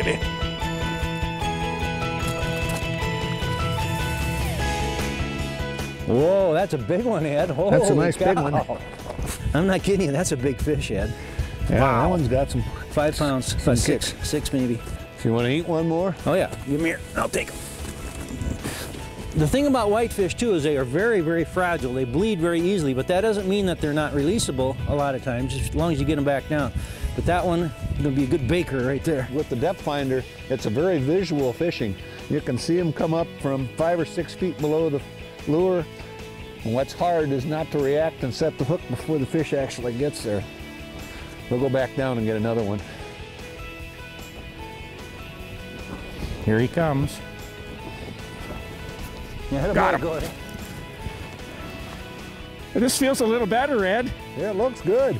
baby. Whoa, that's a big one, Ed. Holy That's a nice cow. big one. I'm not kidding you, that's a big fish, Ed. Yeah, Wow. that one's got some 5 pounds, Some six maybe. So you want to eat one more? Oh yeah, give me here, I'll take them. The thing about whitefish too is they are very, very fragile. They bleed very easily, but that doesn't mean that they're not releasable a lot of times, just as long as you get them back down. But that one is gonna be a good baker right there. With the depth finder, it's a very visual fishing. You can see them come up from 5 or 6 feet below the lure. And what's hard is not to react and set the hook before the fish actually gets there. We'll go back down and get another one. Here he comes. Yeah, Got him. go ahead. This feels a little better, Ed. Yeah, it looks good.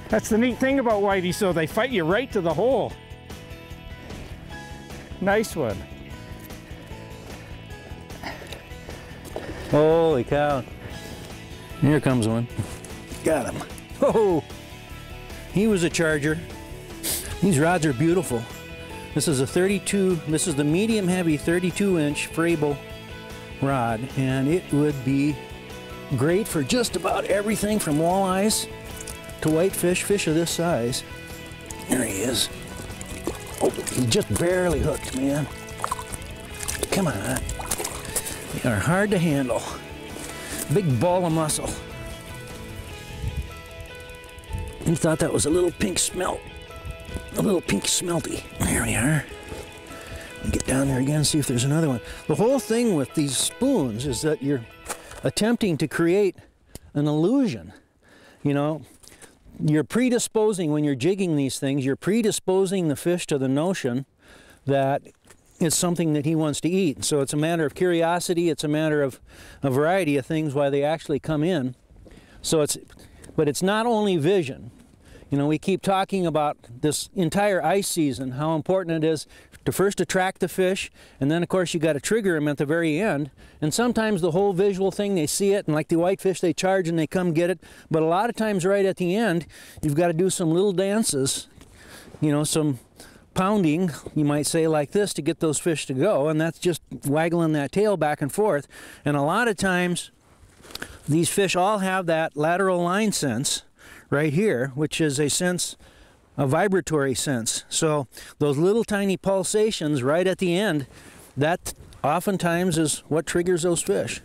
That's the neat thing about whitey, so they fight you right to the hole. Nice one. Holy cow. Here comes one. Got him. Oh, he was a charger. These rods are beautiful. This is a 32, this is the medium heavy 32-inch Frable rod, and it would be great for just about everything from walleyes to whitefish, fish of this size. There he is. Oh, he just barely hooked, man. Come on. They are hard to handle. Big ball of muscle. He thought that was a little pink smelt. A little pink smelty. There we are. Get down there again, see if there's another one. The whole thing with these spoons is that you're attempting to create an illusion. You know, you're predisposing, when you're jigging these things, you're predisposing the fish to the notion that it's something that he wants to eat. So it's a matter of curiosity, it's a matter of a variety of things why they actually come in. So but it's not only vision. You know, we keep talking about this entire ice season, how important it is to first attract the fish, and then of course you got to trigger them at the very end. And sometimes the whole visual thing, they see it, and like the whitefish, they charge and they come get it. But a lot of times right at the end, you've got to do some little dances, you know, some pounding, you might say, like this, to get those fish to go, and that's just waggling that tail back and forth. And a lot of times these fish all have that lateral line sense right here, which is a sense, a vibratory sense. So those little tiny pulsations right at the end, that oftentimes is what triggers those fish.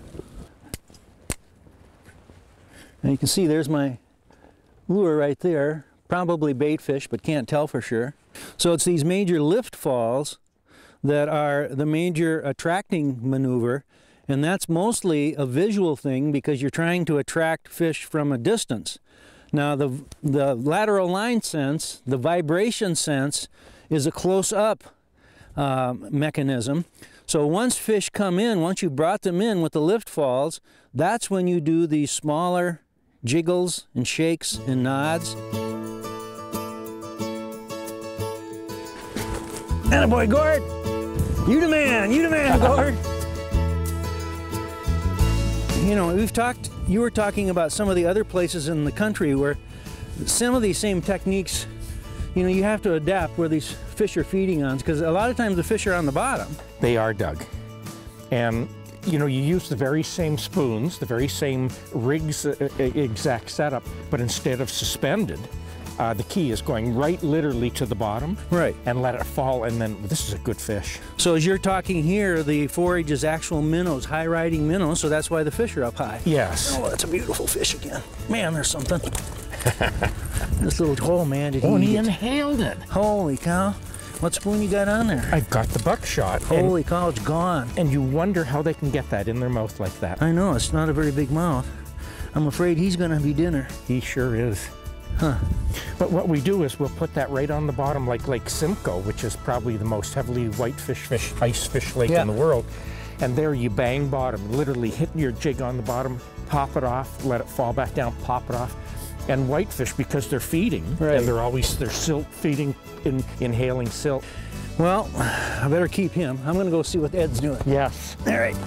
And you can see there's my lure right there, probably bait fish, but can't tell for sure. So it's these major lift falls that are the major attracting maneuver, and that's mostly a visual thing because you're trying to attract fish from a distance. Now the lateral line sense, the vibration sense, is a close-up mechanism. So once fish come in, once you brought them in with the lift falls, that's when you do these smaller jiggles and shakes and nods. Attaboy, Gord! You the man, Gord! You know, you were talking about some of the other places in the country where some of these same techniques, you know, you have to adapt where these fish are feeding on, because a lot of times the fish are on the bottom. They are, Doug. And you know, you use the very same spoons, the very same rig's exact setup, but instead of suspended, the key is going right literally to the bottom, right, and let it fall, and then this is a good fish. So as you're talking here, the forage is actual minnows, high riding minnows, so that's why the fish are up high. Yes. Oh, that's a beautiful fish again. Man, there's something. This little, oh man, did he Oh, and he eat it? inhaled it. Holy cow. What spoon you got on there? I've got the buckshot. Holy cow, it's gone. And you wonder how they can get that in their mouth like that. I know, it's not a very big mouth. I'm afraid he's gonna be dinner. He sure is. Huh. But what we do is we'll put that right on the bottom, like Lake Simcoe, which is probably the most heavily whitefish ice fish lake in the world. And there you bang bottom, literally hit your jig on the bottom, pop it off, let it fall back down, pop it off. And whitefish, because they're feeding, and they're silt feeding, inhaling silt. Well, I better keep him. I'm gonna go see what Ed's doing. Yes. All right.